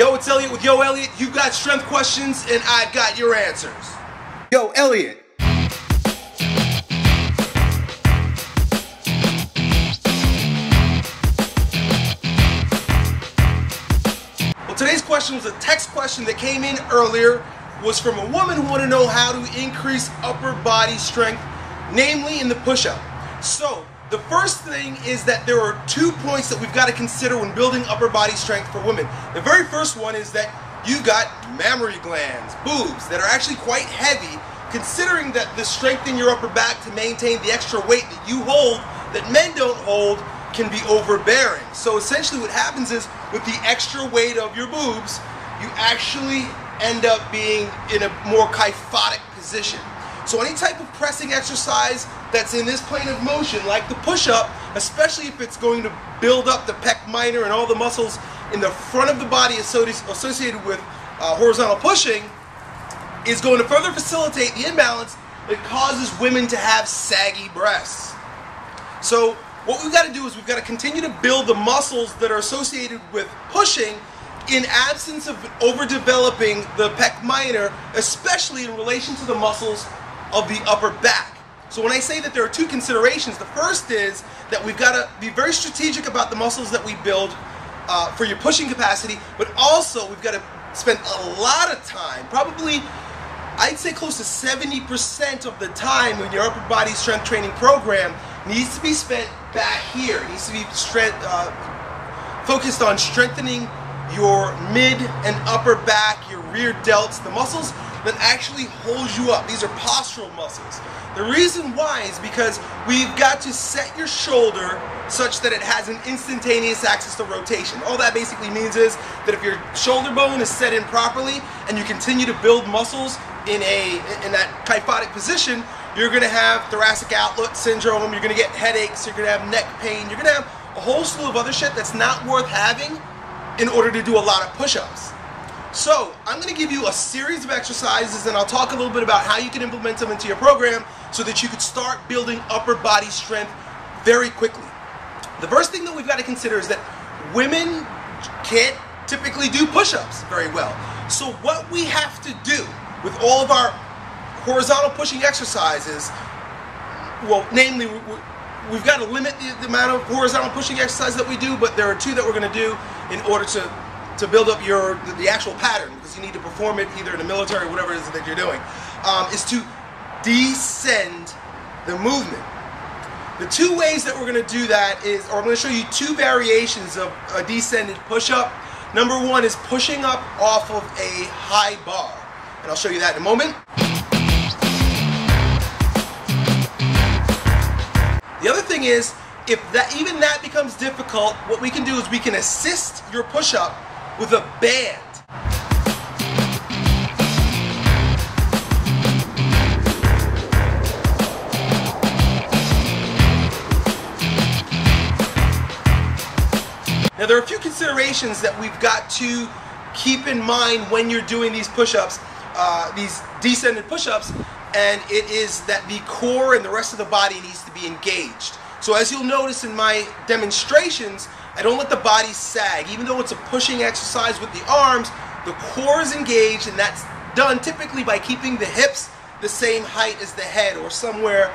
Yo, it's Elliot with Yo Elliot. You got strength questions and I got your answers. Yo, Elliot. Well, today's question was a text question that came in earlier. Was from a woman who wanted to know how to increase upper body strength, namely in the push-up. So, the first thing is that there are 2 points that we've got to consider when building upper body strength for women. The very first one is that you got mammary glands, boobs, that are actually quite heavy, considering that the strength in your upper back to maintain the extra weight that you hold, that men don't hold, can be overbearing. So essentially what happens is, with the extra weight of your boobs, you actually end up being in a more kyphotic position. So any type of pressing exercise that's in this plane of motion, like the push-up, especially if it's going to build up the pec minor and all the muscles in the front of the body associated with horizontal pushing, is going to further facilitate the imbalance that causes women to have saggy breasts. So what we've got to do is we've got to continue to build the muscles that are associated with pushing in absence of overdeveloping the pec minor, especially in relation to the muscles of the upper back. So when I say that there are 2 considerations, the first is that we've got to be very strategic about the muscles that we build for your pushing capacity, but also we've got to spend a lot of time, probably I'd say close to 70% of the time in your upper body strength training program needs to be spent back here. It needs to be focused on strengthening your mid and upper back, your rear delts, the muscles that actually hold you up. These are postural muscles. The reason why is because we've got to set your shoulder such that it has an instantaneous axis of rotation. All that basically means is that if your shoulder bone is set in properly and you continue to build muscles in that kyphotic position, you're going to have thoracic outlet syndrome, you're going to get headaches, you're going to have neck pain, you're going to have a whole slew of other shit that's not worth having in order to do a lot of push-ups. So, I'm going to give you a series of exercises and I'll talk a little bit about how you can implement them into your program so that you could start building upper body strength very quickly. The first thing that we've got to consider is that women can't typically do push-ups very well. So what we have to do with all of our horizontal pushing exercises, well, namely, we've got to limit the amount of horizontal pushing exercises that we do, but there are 2 that we're going to do in order to build up the actual pattern, because you need to perform it either in the military or whatever it is that you're doing, is to descend the movement. The 2 ways that we're going to do that is, or I'm going to show you 2 variations of a descended push-up. Number 1 is pushing up off of a high bar, and I'll show you that in a moment. The other thing is, if even that becomes difficult, what we can do is we can assist your push-up with a band. Now there are a few considerations that we've got to keep in mind when you're doing these push-ups, these descended push-ups, and it is that the core and the rest of the body needs to be engaged. So as you'll notice in my demonstrations, I don't let the body sag. Even though it's a pushing exercise with the arms, the core is engaged, and that's done typically by keeping the hips the same height as the head or somewhere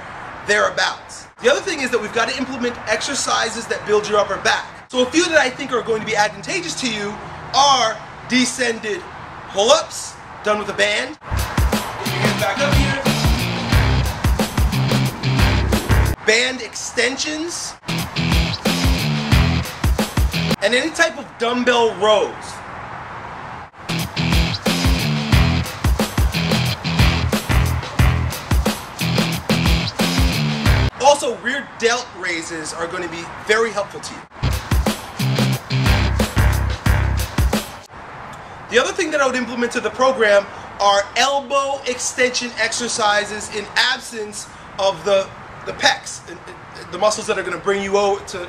thereabouts. The other thing is that we've got to implement exercises that build your upper back. So a few that I think are going to be advantageous to you are descended pull-ups done with a band. Get your hands back up here. Band extensions, and any type of dumbbell rows. Also, rear delt raises are going to be very helpful to you. The other thing that I would implement to the program are elbow extension exercises in absence of the pecs, the muscles that are going to bring you into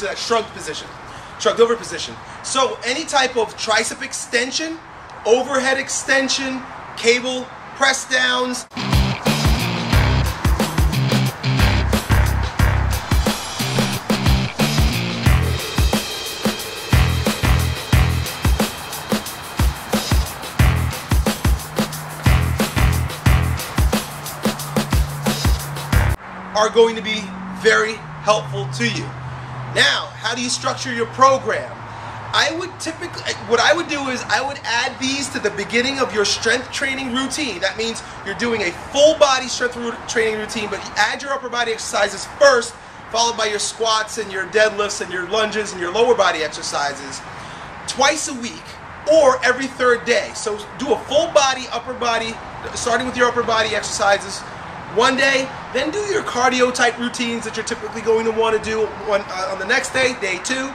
that shrugged over position. So any type of tricep extension, overhead extension, cable press downs. are going to be very helpful to you. Now, how do you structure your program? What I would do is I would add these to the beginning of your strength training routine. That means you're doing a full body strength training routine, but you add your upper body exercises first, followed by your squats and your deadlifts and your lunges and your lower body exercises twice a week or every third day. So do a full body, upper body, starting with your upper body exercises one day, then do your cardio type routines that you're typically going to want to do on the next day, day 2.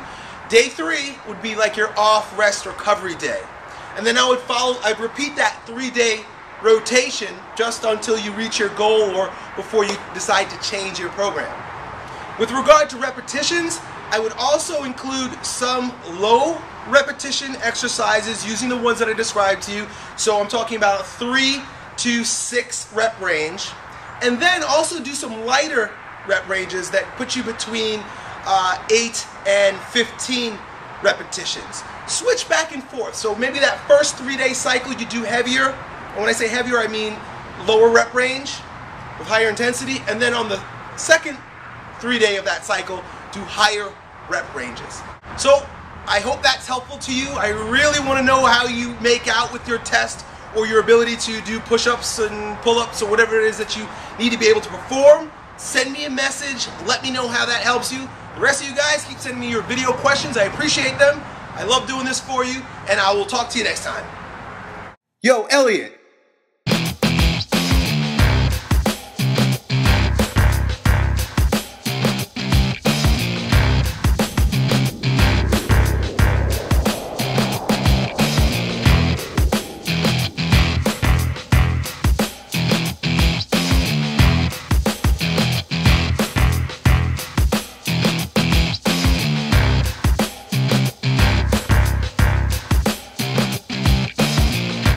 Day 3 would be like your off rest recovery day. And then I'd repeat that 3-day rotation just until you reach your goal or before you decide to change your program. With regard to repetitions, I would also include some low repetition exercises using the ones that I described to you. So I'm talking about 3 to 6 rep range. And then also do some lighter rep ranges that put you between 8 and 15 repetitions. Switch back and forth. So maybe that first 3-day cycle you do heavier. And when I say heavier, I mean lower rep range with higher intensity. And then on the second 3-day of that cycle, do higher rep ranges. So I hope that's helpful to you. I really want to know how you make out with your test or your ability to do push-ups and pull-ups or whatever it is that you need to be able to perform. Send me a message. Let me know how that helps you. The rest of you guys, keep sending me your video questions. I appreciate them. I love doing this for you, and I will talk to you next time. Yo, Elliot.